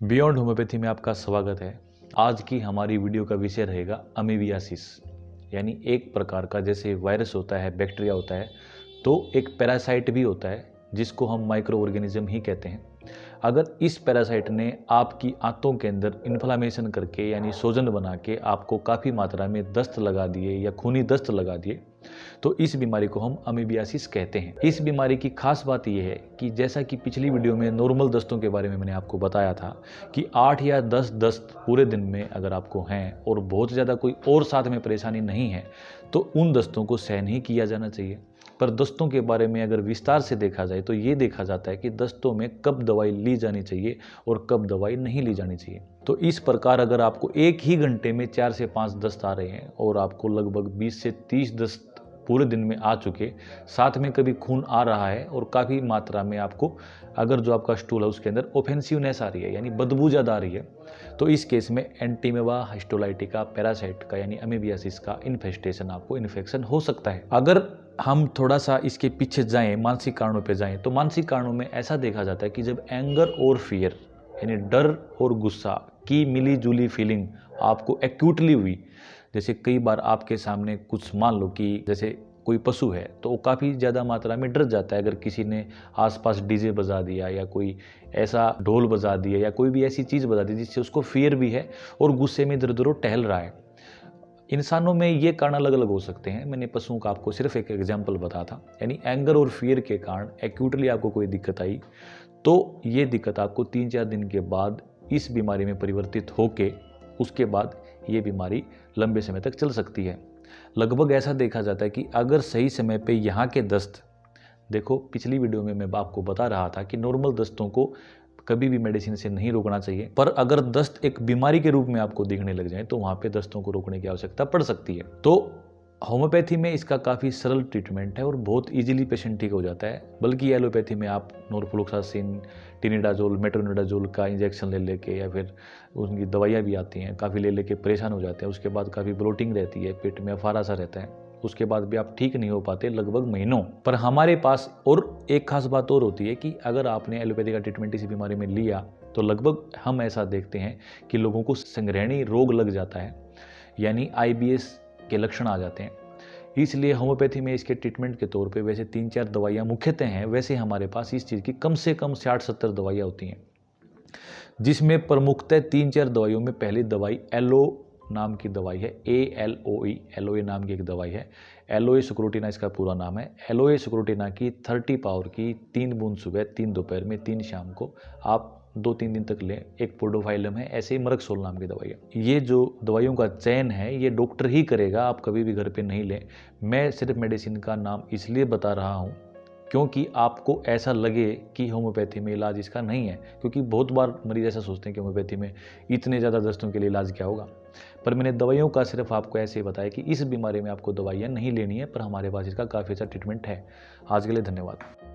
Beyond homeopathy में आपका स्वागत है। आज की हमारी वीडियो का विषय रहेगा अमीबियासिस, यानी एक प्रकार का जैसे वायरस होता है, बैक्टीरिया होता है, तो एक पैरासाइट भी होता है जिसको हम माइक्रो ऑर्गेनिज्म ही कहते हैं। अगर इस पैरासाइट ने आपकी आंतों के अंदर इन्फ्लामेशन करके यानी सोजन बना के आपको काफ़ी मात्रा में दस्त लगा दिए या खूनी दस्त लगा दिए, तो इस बीमारी को हम अमीबियासिस कहते हैं। इस बीमारी की खास बात यह है कि जैसा कि पिछली वीडियो में नॉर्मल दस्तों के बारे में मैंने आपको बताया था कि 8 या 10 दस्त पूरे दिन में अगर आपको हैं और बहुत ज़्यादा कोई और साथ में परेशानी नहीं है तो उन दस्तों को सहन ही किया जाना चाहिए। पर दस्तों के बारे में अगर विस्तार से देखा जाए तो ये देखा जाता है कि दस्तों में कब दवाई ली जानी चाहिए और कब दवाई नहीं ली जानी चाहिए। तो इस प्रकार अगर आपको एक ही घंटे में 4 से 5 दस्त आ रहे हैं और आपको लगभग 20 से 30 दस्त पूरे दिन में आ चुके, साथ में कभी खून आ रहा है और काफ़ी मात्रा में आपको अगर जो आपका स्टूल है उसके अंदर ऑफेंसिवनेस आ रही है यानी बदबू ज़्यादा आ रही है, तो इस केस में एंटीमेवा हिस्टोलाइटिका पैरासाइट का यानी अमीबियासिस का इन्फेस्टेशन आपको इन्फेक्शन हो सकता है। अगर हम थोड़ा सा इसके पीछे जाएं, मानसिक कारणों पे जाएं, तो मानसिक कारणों में ऐसा देखा जाता है कि जब एंगर और फियर यानी डर और गुस्सा की मिली जुली फीलिंग आपको एक्यूटली हुई, जैसे कई बार आपके सामने कुछ मान लो कि जैसे कोई पशु है तो वो काफ़ी ज़्यादा मात्रा में डर जाता है अगर किसी ने आसपास डीजे बजा दिया या कोई ऐसा ढोल बजा दिया या कोई भी ऐसी चीज़ बजा दी जिससे उसको फियर भी है और गुस्से में इधर उधर टहल रहा है। इंसानों में ये कारण अलग अलग हो सकते हैं, मैंने पशुओं का आपको सिर्फ एक एग्जाम्पल बता था। यानी एंगर और फियर के कारण एक्यूटली आपको कोई दिक्कत आई तो ये दिक्कत आपको 3-4 दिन के बाद इस बीमारी में परिवर्तित होके उसके बाद ये बीमारी लंबे समय तक चल सकती है। लगभग ऐसा देखा जाता है कि अगर सही समय पे यहाँ के दस्त, देखो पिछली वीडियो में मैं आपको बता रहा था कि नॉर्मल दस्तों को कभी भी मेडिसिन से नहीं रोकना चाहिए, पर अगर दस्त एक बीमारी के रूप में आपको दिखने लग जाए तो वहाँ पे दस्तों को रोकने की आवश्यकता पड़ सकती है। तो होम्योपैथी में इसका काफ़ी सरल ट्रीटमेंट है और बहुत इजीली पेशेंट ठीक हो जाता है। बल्कि एलोपैथी में आप नॉरफ्लुक्सासिन, टिनिडाजोल, मेट्रोनिडाजोल का इंजेक्शन ले लेके या फिर उनकी दवाइयाँ भी आती हैं, काफ़ी ले लेके परेशान हो जाते हैं। उसके बाद काफ़ी ब्लोटिंग रहती है, पेट में अफारा सा रहता है, उसके बाद भी आप ठीक नहीं हो पाते लगभग महीनों। पर हमारे पास और एक खास बात और होती है कि अगर आपने एलोपैथी का ट्रीटमेंट इसी बीमारी में लिया तो लगभग हम ऐसा देखते हैं कि लोगों को संग्रहणीय रोग लग जाता है, यानी IBS के लक्षण आ जाते हैं। इसलिए होम्योपैथी में इसके ट्रीटमेंट के तौर पे वैसे 3-4 दवाइयाँ मुख्यतः हैं, वैसे हमारे पास इस चीज़ की कम से कम 60-70 दवाइयाँ होती हैं, जिसमें प्रमुखतः 3-4 दवाइयों में पहली दवाई एलो नाम की दवाई है, ALOE, एलोए नाम की एक दवाई है। एलोए सुक्रोटिना इसका पूरा नाम है। एलोए सुक्रोटिना की 30 पावर की 3 बूंद सुबह, 3 दोपहर में, 3 शाम को आप 2-3 दिन तक लें। एक पोडोफाइलम है, ऐसे ही मरक्सोल नाम की दवाई है। ये जो दवाइयों का चयन है ये डॉक्टर ही करेगा, आप कभी भी घर पे नहीं लें। मैं सिर्फ मेडिसिन का नाम इसलिए बता रहा हूँ क्योंकि आपको ऐसा लगे कि होम्योपैथी में इलाज इसका नहीं है, क्योंकि बहुत बार मरीज ऐसा सोचते हैं कि होम्योपैथी में इतने ज़्यादा दस्तों के लिए इलाज क्या होगा। पर मैंने दवाइयों का सिर्फ आपको ऐसे ही बताया कि इस बीमारी में आपको दवाइयाँ नहीं लेनी है, पर हमारे पास इसका काफ़ी अच्छा ट्रीटमेंट है। आज के लिए धन्यवाद।